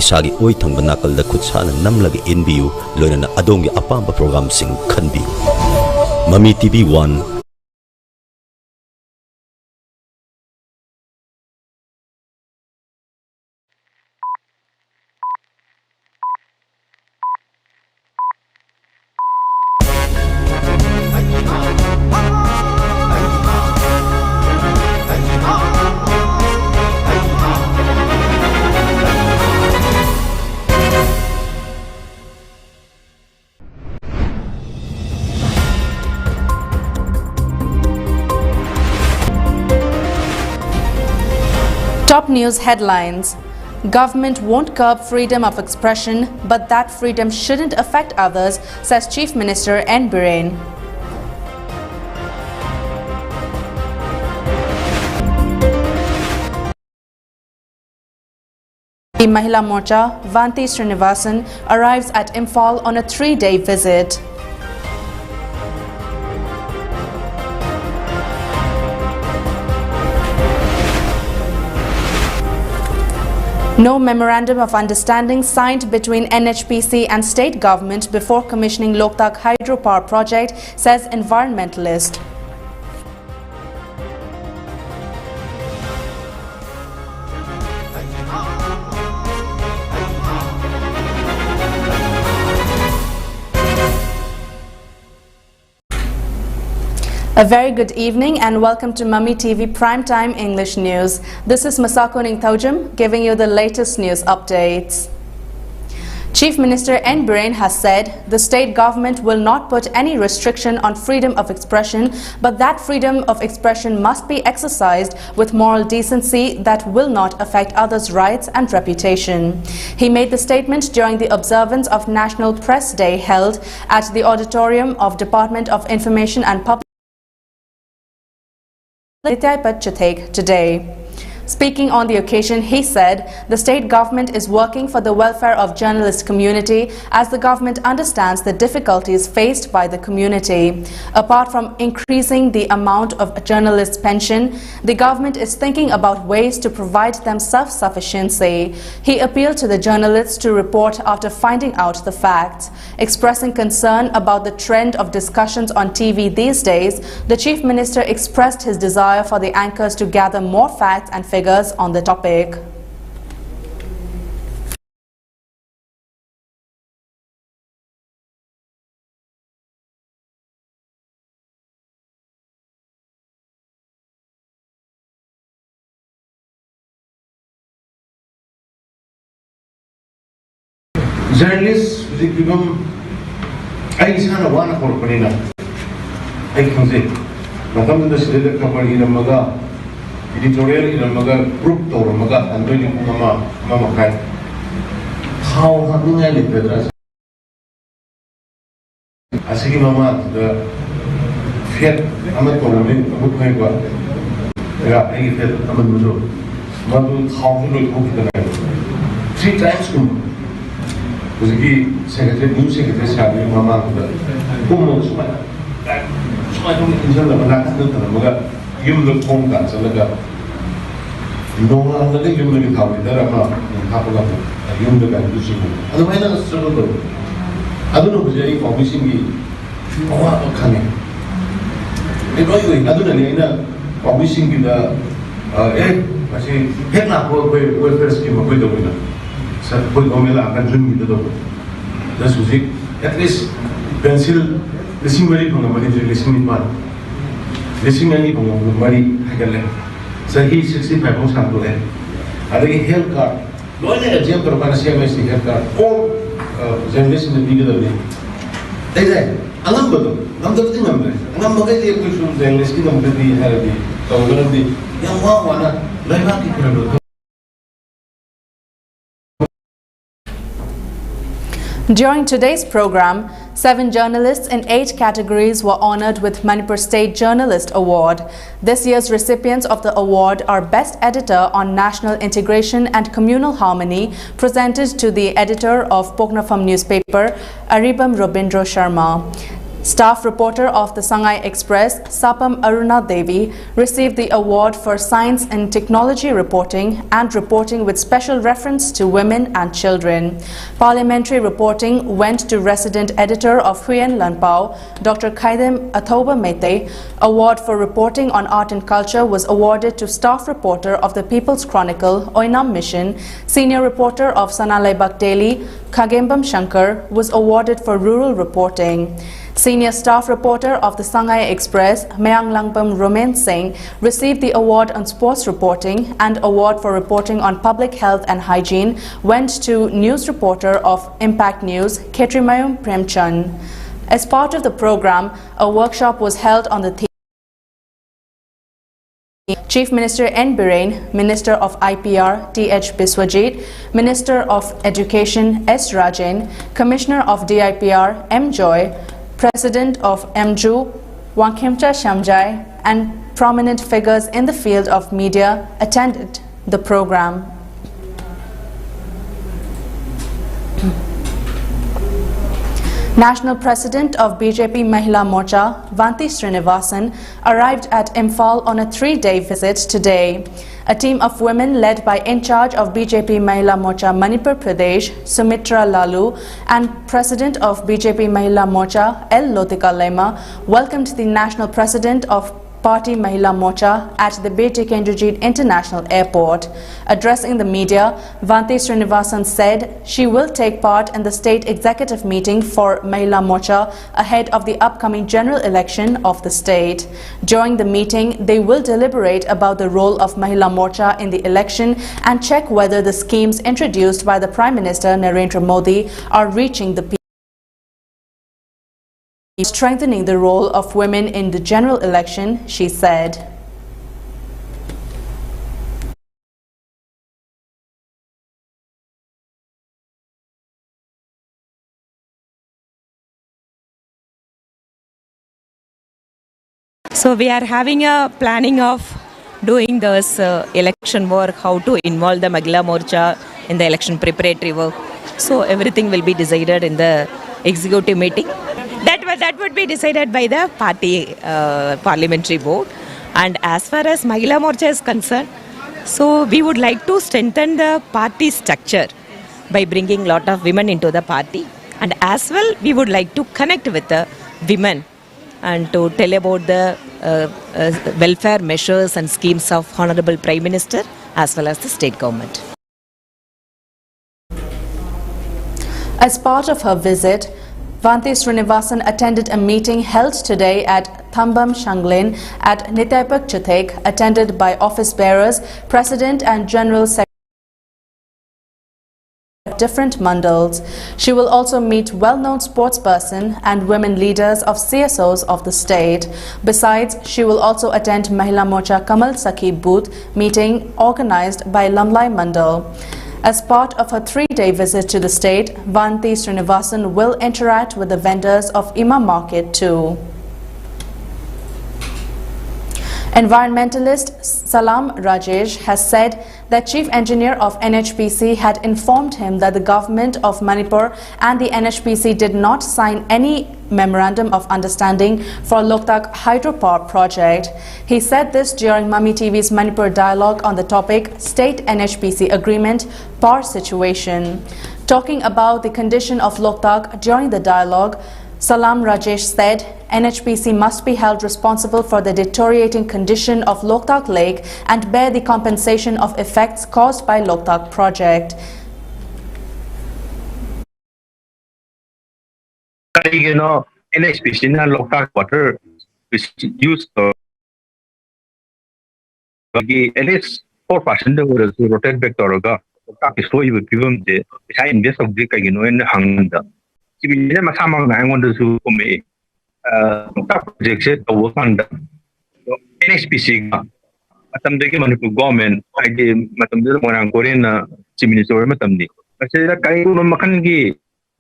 isagi oi thangba nakal da khutsa na namlagi inbiu loina na adongi apamba program sing khanbiu. MAMI TV 1. Top news headlines. Government won't curb freedom of expression, but that freedom shouldn't affect others, says Chief Minister N. Biren. The Mahila Morcha, Vanti Srinivasan, arrives at Imphal on a 3-day visit. No memorandum of understanding signed between NHPC and state government before commissioning Loktak hydropower project, says environmentalist. A very good evening and welcome to MAMI TV Primetime English News. This is MASACO NINGTHOUJAM giving you the latest news updates. Chief Minister N. Biren has said the state government will not put any restriction on freedom of expression, but that freedom of expression must be exercised with moral decency that will not affect others' rights and reputation. He made the statement during the observance of National Press Day held at the auditorium of Department of Information and Public today. Speaking on the occasion, he said the state government is working for the welfare of journalist community as the government understands the difficulties faced by the community. Apart from increasing the amount of journalists' pension, the government is thinking about ways to provide them self-sufficiency. He appealed to the journalists to report after finding out the facts. Expressing concern about the trend of discussions on TV these days, the Chief Minister expressed his desire for the anchors to gather more facts and figures on the topic. Journalists, I sana wana korporina. I can say, Madam the State Company in a Maga. Editorial in a maga group or maga and really mama kai. How have you made it better? I see mama the Fiat Amato, good paper. Yeah, I get Amado. Madu, how to look at the night. 3 times. Was the secretary, new secretary, having mama. Who knows my? So I don't intend to Maga. Yum the phone that Salaga. No one the Yum the County, there are not in Hapala, Yum the Gandushi. Otherwise, I don't know if you're wishing me. Oh, coming. I don't know, wishing me the I say, head up welfare scheme of the winner. So, put Gomela and dream with the dog. That's what at least pencil, listening very from the money, listening one. Listening any from the money, I can let. So he's 65 pounds to let. I think health card. No other example of a CMS health card. All journalists in the bigger than me. They say, a number of them, number of numbers. A number of the journalists in the Haradi, or the young one, like During today's program, 7 journalists in 8 categories were honored with Manipur State Journalist Award. This year's recipients of the award are Best Editor on National Integration and Communal Harmony, presented to the editor of Pognafam newspaper, Aribam Robindro Sharma. Staff reporter of the Shanghai Express, Sapam Aruna Devi, received the award for Science and Technology Reporting and Reporting with special reference to women and children. Parliamentary reporting went to resident editor of Huyen Lanpao, Dr. Khaidem Athoba Mete. Award for reporting on art and culture was awarded to staff reporter of the People's Chronicle, Oinam Mission. Senior reporter of Sanalaibak Daily, Khagembam Shankar, was awarded for rural reporting. Senior staff reporter of the Shanghai Express, Mayang Langpam Romain Singh, received the award on sports reporting, and award for reporting on public health and hygiene went to news reporter of Impact News, Ketrimayum Premchand. As part of the program, a workshop was held on the theme Chief Minister N. Biren, Minister of IPR T.H. Biswajit, Minister of Education S. Rajan, Commissioner of DIPR M. Joy, President of MJU, Wankemcha Shamjai, and prominent figures in the field of media attended the program. National President of BJP Mahila Morcha, Vanti Srinivasan, arrived at Imphal on a 3-day visit today. A team of women led by in charge of BJP Mahila Morcha Manipur Pradesh, Sumitra Lalu, and President of BJP Mahila Morcha, L. Lotika Lema, welcomed the National President of Party Mahila Morcha at the Beti Kendrujit International Airport. Addressing the media, Vanti Srinivasan said she will take part in the state executive meeting for Mahila Morcha ahead of the upcoming general election of the state. During the meeting, they will deliberate about the role of Mahila Morcha in the election and check whether the schemes introduced by the Prime Minister Narendra Modi are reaching the people. Strengthening the role of women in the general election, she said. So we are having a planning of doing this election work, how to involve the Mahila Morcha in the election preparatory work. So everything will be decided in the executive meeting. That would be decided by the party parliamentary board. And as far as Mahila Morcha is concerned, so we would like to strengthen the party structure by bringing lot of women into the party. And as well, we would like to connect with the women and to tell about the welfare measures and schemes of Honorable Prime Minister as well as the state government. As part of her visit, Vanti Srinivasan attended a meeting held today at Thambam Shanglin at Nitaipak Chathek, attended by office bearers, President and General Secretary of different mandals. She will also meet well-known sportsperson and women leaders of CSOs of the state. Besides, she will also attend Mahila Morcha Kamal Sakhi booth meeting organized by Lamlai Mandal. As part of her 3-day visit to the state, Vanti Srinivasan will interact with the vendors of Imam Market too. Environmentalist Salam Rajesh has said that Chief Engineer of NHPC had informed him that the government of Manipur and the NHPC did not sign any memorandum of understanding for Loktak hydropower project. He said this during MAMI TV's Manipur dialogue on the topic State NHPC Agreement, Power Situation. Talking about the condition of Loktak during the dialogue, Salam Rajesh said NHPC must be held responsible for the deteriorating condition of Loktak Lake and bear the compensation of effects caused by Loktak project. NHPC na Loktak water is used for at least 4% of the rotate back to Roga. Loktak is so you will give them the invest of the Kagino and Hanganda. If you never samang I want to me project to work on the NHPC matam de Manipur government I gave matam de Morang Korean Minister matam di. I said that I will makangi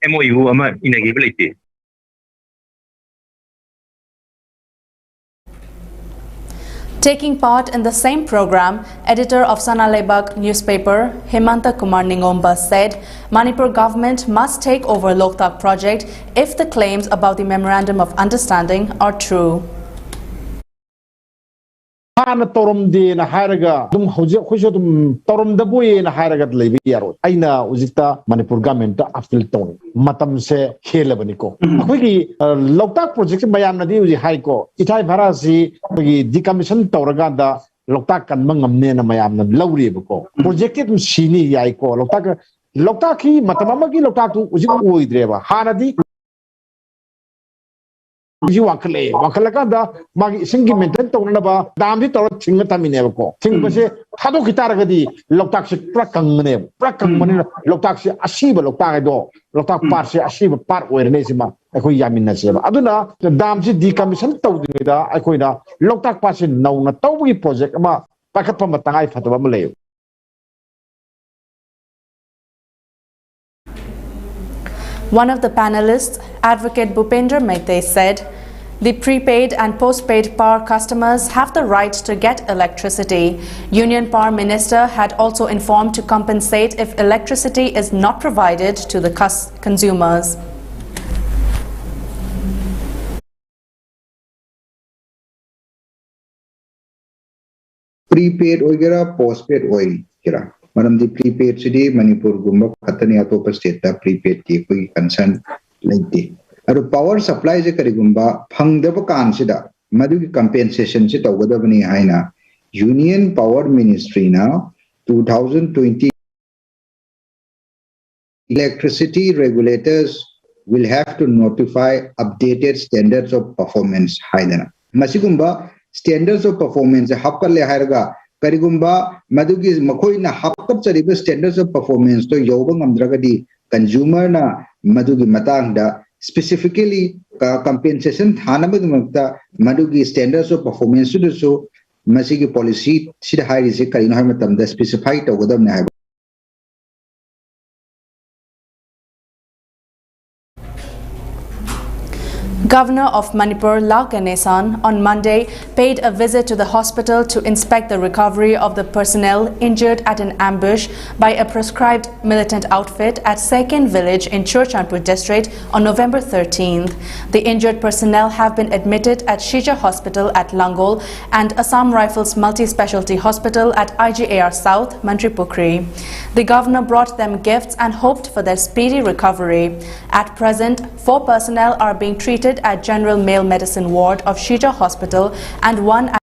MOU ama inagability. Taking part in the same program, editor of Sanalebak newspaper, Hemanta Kumar Ningomba said, Manipur government must take over Loktak project if the claims about the Memorandum of Understanding are true. Hana torom de na haraga dum hoje dum torom da boy na haraga lebi yaro aina ujita Manipur government after ton matam se khelabani ko akoi gi Loktak project mayam na di uji hai ko ithai bhara si gi decommission toraga da Loktak kan mangamne na mayam na lawri ko project dum sini yai ko Loktak ki matamama gi Loktak tu uji ko idreba hana di wakala magi singi maintain tong na ba dam di tor thinga tamine ko thing ba se thado gitar ga di Loktak se prakang ne prakang mani Loktak se asiba Loktak do Loktak par se asiba par oir ne sima akoi yamin na se ba aduna dam se decommission taw di da akoi na Loktak pa se naw na taw wi project ama pakat pa matangai fatwa ma le. One of the panelists, Advocate Bhupendra Maithe, said, the prepaid and postpaid power customers have the right to get electricity. Union Power Minister had also informed to compensate if electricity is not provided to the consumers. Prepaid oigera, postpaid oigera. Madam the prepaid today Manipur gumba khatani atopa state da prepaid ki koi concern laite aro power supply je kari gumba phangdaba kan sida madu ki compensation se tawgadabani haina Union Power Ministry na 2020 electricity regulators will have to notify updated standards of performance haidana masigumba standards of performance hapalle hairga Karigumba, Madugi Makoi na Hapkap Sariba standards of performance to Yobang Amdragadi, consumer na Madugi Matanga, specifically compensation Hanamagta, Madugi standards of performance to do so, Masigi policy, Sida High is a Karinohamatam, the specified over them. Governor of Manipur, Lau Ganesan, on Monday paid a visit to the hospital to inspect the recovery of the personnel injured at an ambush by a proscribed militant outfit at Sekin village in Churchandpur district on November 13th. The injured personnel have been admitted at Shija Hospital at Langol and Assam Rifles Multi-Specialty Hospital at IGAR South, Mantripukri. The governor brought them gifts and hoped for their speedy recovery. At present, 4 personnel are being treated at General Male Medicine Ward of Shija Hospital and 1 at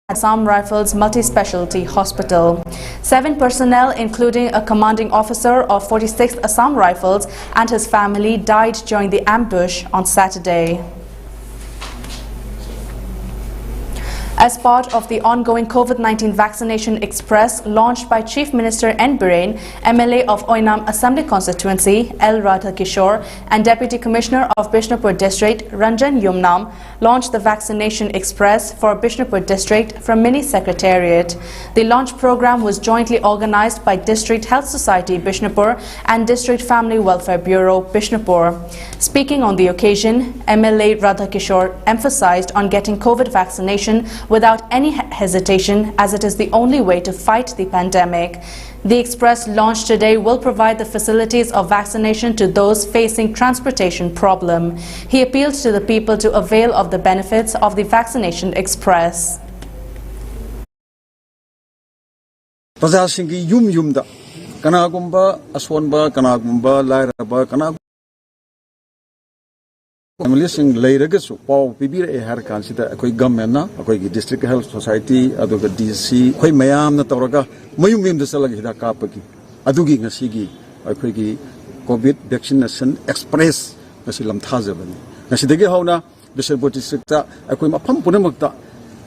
Assam Rifles Multi-Specialty Hospital. 7 personnel, including a commanding officer of 46th Assam Rifles and his family, died during the ambush on Saturday. As part of the ongoing COVID-19 vaccination express launched by Chief Minister N. Biren, MLA of Oinam Assembly Constituency, L. Radhakishore, and Deputy Commissioner of Bishnupur District, Ranjan Yumnam, launched the vaccination express for Bishnupur District from Mini Secretariat. The launch program was jointly organized by District Health Society Bishnupur and District Family Welfare Bureau Bishnupur. Speaking on the occasion, MLA Radhakishore emphasized on getting COVID vaccination without any hesitation, as it is the only way to fight the pandemic. The express launched today will provide the facilities of vaccination to those facing transportation problem. He appealed to the people to avail of the benefits of the vaccination express. Prajasingi yumda kanagumba aswanba kanagumba lairaba Familising Lairagasu, Paul Pibir a Harkansita, a quick government, a quick district health society, a DC, Quay Mayam, the Toraga, Mayum the Salagida Kapaki, Adugi Nasigi, a quick COVID vaccination express, Nasilam Tazavan. Nasidegi Hona, Bishop District, a quick Pampunamata,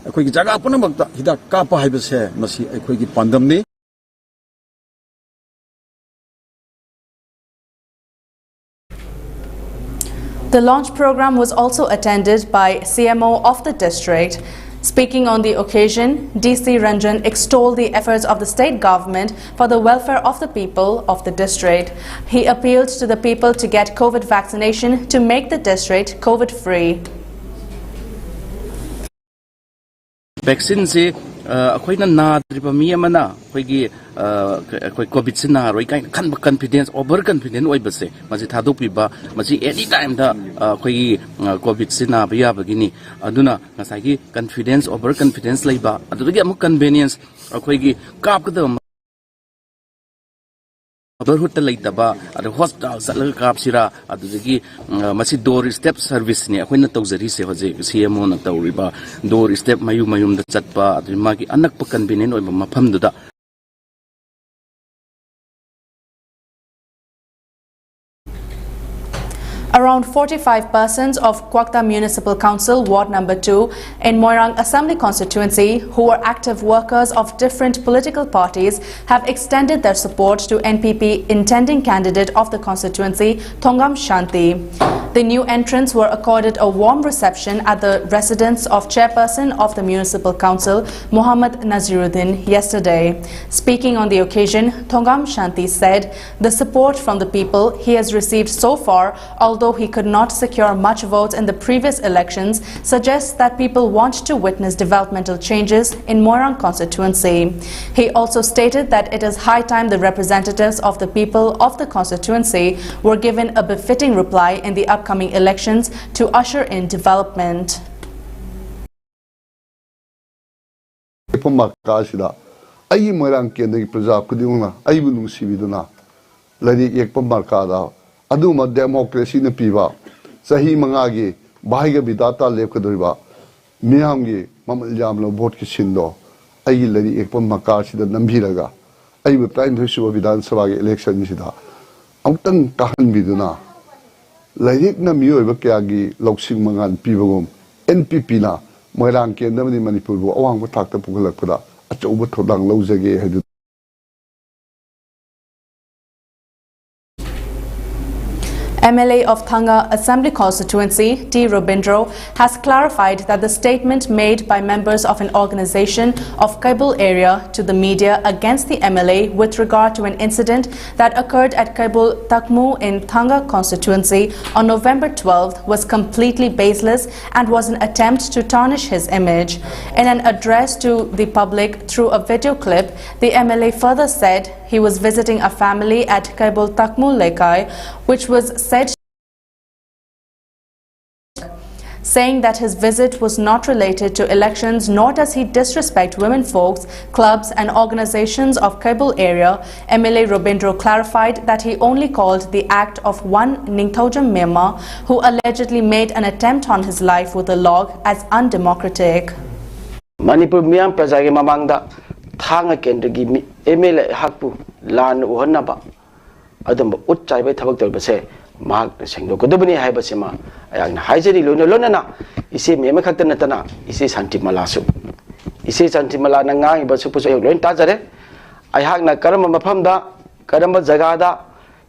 a quick Jagapunamata, Hida Kapa Hibis hair, Nasi, a quick pandemni. The launch program was also attended by CMO of the district. Speaking on the occasion, DC Ranjan extolled the efforts of the state government for the welfare of the people of the district. He appealed to the people to get COVID vaccination to make the district COVID-free. vaccine se akhoi na nadriba mi amana akhoi covid se na roi kai khan confidence over confident oi base maji thadok piba maji any time da akhoi covid se na ba bagini aduna ngasai gi confidence over confidence leiba adudagi amuk convenience akhoi gi kap ka Neighborhood laitaba adu hospital salga kapsira adudagi masi door step service ni akhoi tawjari se hoje CMO na tawriba door step mayum da chatpa adu magi anakpa convenient oiba mafam duda Around 45 persons of Kwakta Municipal Council, Ward Number 2 in Moirang Assembly constituency, who were active workers of different political parties, have extended their support to NPP intending candidate of the constituency, Thongam Shanti. The new entrants were accorded a warm reception at the residence of Chairperson of the Municipal Council, Muhammad Naziruddin, yesterday. Speaking on the occasion, Thongam Shanti said the support from the people he has received so far, although he could not secure much votes in the previous elections, suggests that people want to witness developmental changes in Moirang constituency. He also stated that it is high time the representatives of the people of the constituency were given a befitting reply in the upcoming elections to usher in development. Ai Moirang Kendri Praja Kuduna, ai Bunung Sibiduna, Lady Ekpam Markada. Aduma democracy na piba sahi mangagi bahiga bidata lepkadoriba miyamgi mamal jamlo vote ki sindo ai lari ekpam makar sida nambiraga ai prime minister vidan sabha ge election sida amtang tahan biduna laik na miyoiba kyagi loksing mangan pibagum NPP na Moirang Kendamani Manipur bo awang ba thakta pugalakpada achauba thodang lojage hadu MLA of Thanga Assembly Constituency, T. Robindro, has clarified that the statement made by members of an organization of Kabul area to the media against the MLA with regard to an incident that occurred at Kabul Takmu in Thanga constituency on November 12th was completely baseless and was an attempt to tarnish his image. In an address to the public through a video clip, the MLA further said he was visiting a family at Kabul Takmu Lekai, which was saying that his visit was not related to elections, nor does he disrespect women folks, clubs and organizations of Kabul area. MLA Robindro clarified that he only called the act of one NINGTHOUJAM Myanmar, who allegedly made an attempt on his life with a log, as undemocratic. Manipur Myanmar Prajagi Mamangda Thanga Kendrigi MLA Hakpu Lan Uhanaba Adam Utchai by Tabak Base. Mark Singdo Godobani Habasima, and Hajari Luna, Isi Memakatana, Isi Santi Malasu. Isi Santi Malana, but suppose I learned Tazare. I hang na Karama Mapamda, Karamba Zagada,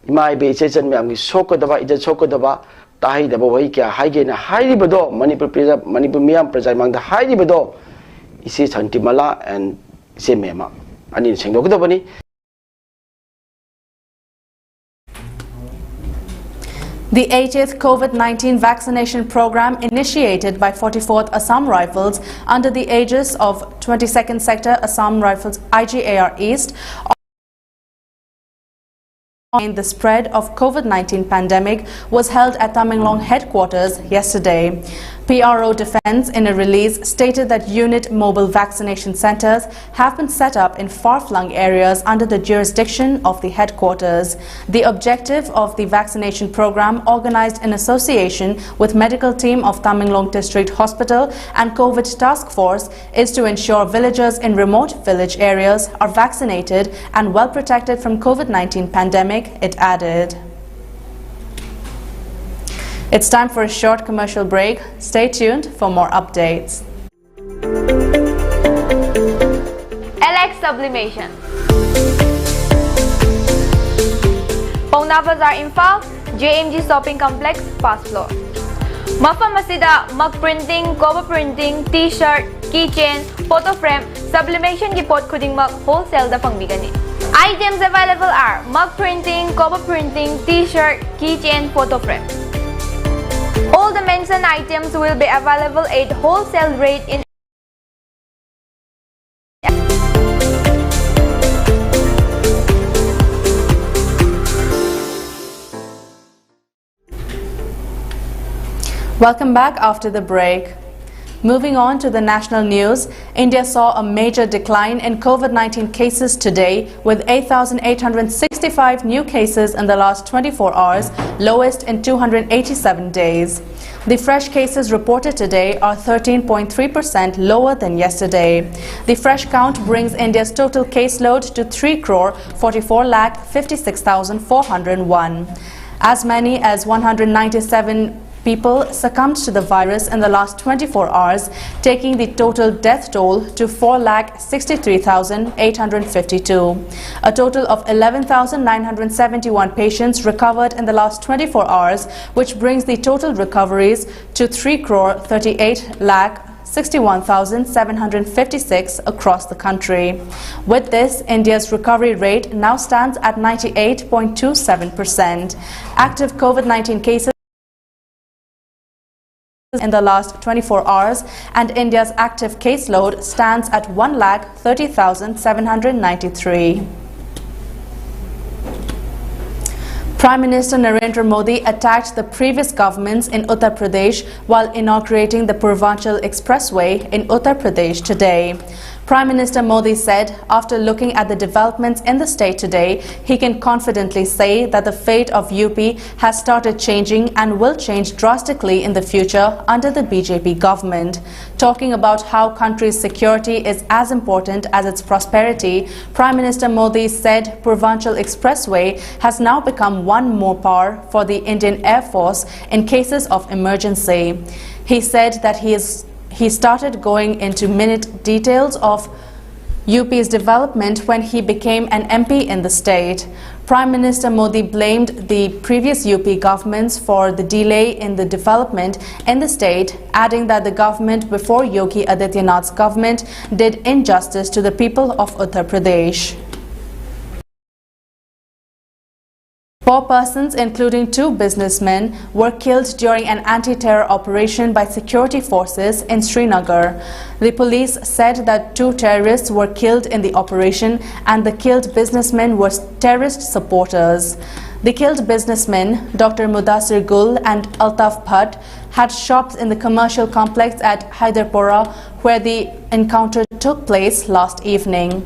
my bases and Mami Sokodava, Ija Sokodava, Tahi the Bowaika, Hagen, Highly Bado, Manipur Miam Presa among the Highly Bado, Isi Santi Mala and Isi Mema. I need Singdo Godobani. The 80th COVID-19 vaccination program initiated by 44th Assam Rifles under the aegis of 22nd Sector Assam Rifles IGAR East in the spread of COVID-19 pandemic was held at Tamenglong headquarters yesterday. PRO Defense in a release stated that unit mobile vaccination centers have been set up in far-flung areas under the jurisdiction of the headquarters. The objective of the vaccination program, organized in association with medical team of Tamenglong District Hospital and COVID Task Force, is to ensure villagers in remote village areas are vaccinated and well protected from COVID-19 pandemic, it added. It's time for a short commercial break. Stay tuned for more updates. LX Sublimation. Pauna Bazaar Imphal, JMG Shopping Complex, first floor. Mafam Masida, mug printing, cover printing, t-shirt, keychain, photo frame, sublimation ki pot khuding mug wholesale da pangbigani. Items available are mug printing, cover printing, t-shirt, keychain, photo frame. All the mentioned items will be available at wholesale rate in Welcome back after the break. Moving on to the national news, India saw a major decline in COVID-19 cases today with 8,865 new cases in the last 24 hours, lowest in 287 days. The fresh cases reported today are 13.3% lower than yesterday. The fresh count brings India's total caseload to 3,44,56,401. As many as 197 people succumbed to the virus in the last 24 hours, taking the total death toll to 4,63,852. A total of 11,971 patients recovered in the last 24 hours, which brings the total recoveries to 3,38,61,756 across the country. With this, India's recovery rate now stands at 98.27%. Active COVID-19 cases in the last 24 hours, and India's active caseload stands at 1,30,793. Prime Minister Narendra Modi attacked the previous governments in Uttar Pradesh while inaugurating the Purvanchal Expressway in Uttar Pradesh today. Prime Minister Modi said, after looking at the developments in the state today, he can confidently say that the fate of UP has started changing and will change drastically in the future under the BJP government. Talking about how country's security is as important as its prosperity, Prime Minister Modi said Purvanchal Expressway has now become one more power for the Indian Air Force in cases of emergency. He said that he started going into minute details of UP's development when he became an MP in the state. Prime Minister Modi blamed the previous UP governments for the delay in the development in the state, adding that the government before Yogi Adityanath's government did injustice to the people of Uttar Pradesh. 4 persons, including 2 businessmen, were killed during an anti-terror operation by security forces in Srinagar. The police said that 2 terrorists were killed in the operation and the killed businessmen were terrorist supporters. The killed businessmen, Dr. Mudassir Gul and Altaf Bhatt, had shops in the commercial complex at Hyderpora where the encounter took place last evening.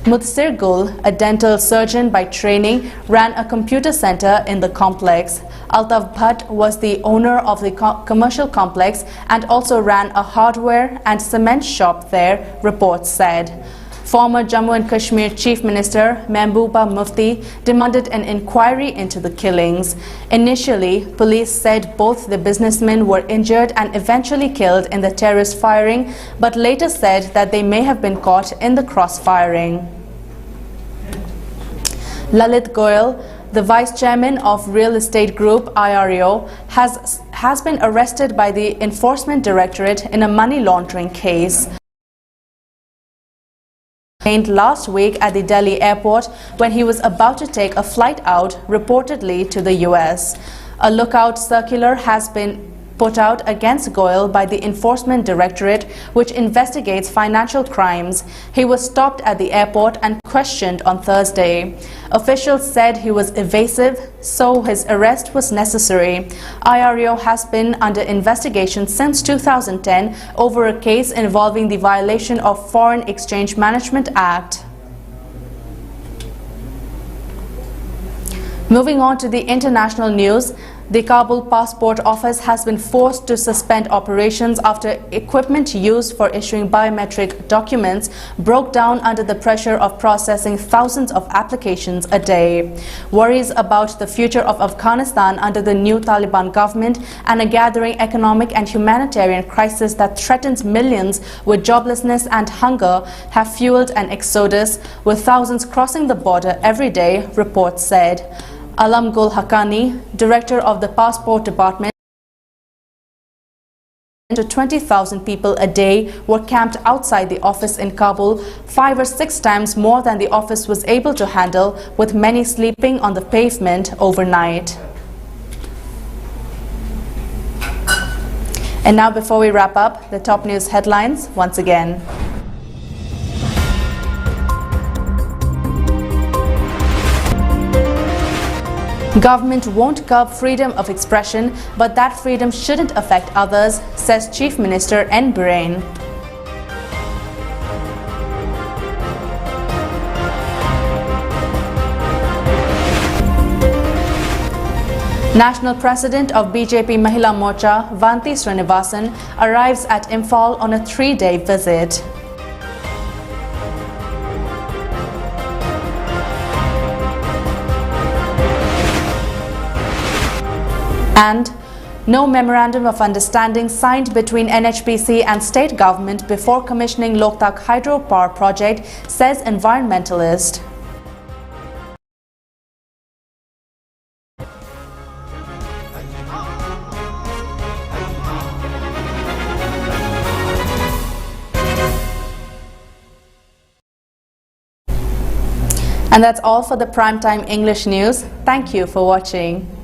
Mudassir Gul, a dental surgeon by training, ran a computer center in the complex. Altaf Bhatt was the owner of the commercial complex and also ran a hardware and cement shop there, reports said. Former Jammu and Kashmir Chief Minister Mehbooba Mufti demanded an inquiry into the killings. Initially, police said both the businessmen were injured and eventually killed in the terrorist firing, but later said that they may have been caught in the cross-firing. Lalit Goyal, the vice chairman of real estate group IREO, has been arrested by the Enforcement Directorate in a money laundering case. Last week at the Delhi airport when he was about to take a flight out, reportedly to the US. A lookout circular has been put out against Goyal by the Enforcement Directorate, which investigates financial crimes. He was stopped at the airport and questioned on Thursday. Officials said he was evasive, so his arrest was necessary. IREO has been under investigation since 2010 over a case involving the violation of Foreign Exchange Management Act. Moving on to the international news, the Kabul Passport Office has been forced to suspend operations after equipment used for issuing biometric documents broke down under the pressure of processing thousands of applications a day. Worries about the future of Afghanistan under the new Taliban government and a gathering economic and humanitarian crisis that threatens millions with joblessness and hunger have fueled an exodus, with thousands crossing the border every day, reports said. Alam Gul Haqqani, director of the Passport Department, to 20,000 people a day were camped outside the office in Kabul, 5 or 6 times more than the office was able to handle, with many sleeping on the pavement overnight. And now, before we wrap up, the top news headlines once again. Government won't curb freedom of expression, but that freedom shouldn't affect others, says Chief Minister N. Biren. National President of BJP Mahila Morcha, Vanti Srinivasan, arrives at Imphal on a 3-day visit. And no memorandum of understanding signed between NHPC and state government before commissioning Loktak hydropower project, says environmentalist. And that's all for the Primetime English News. Thank you for watching.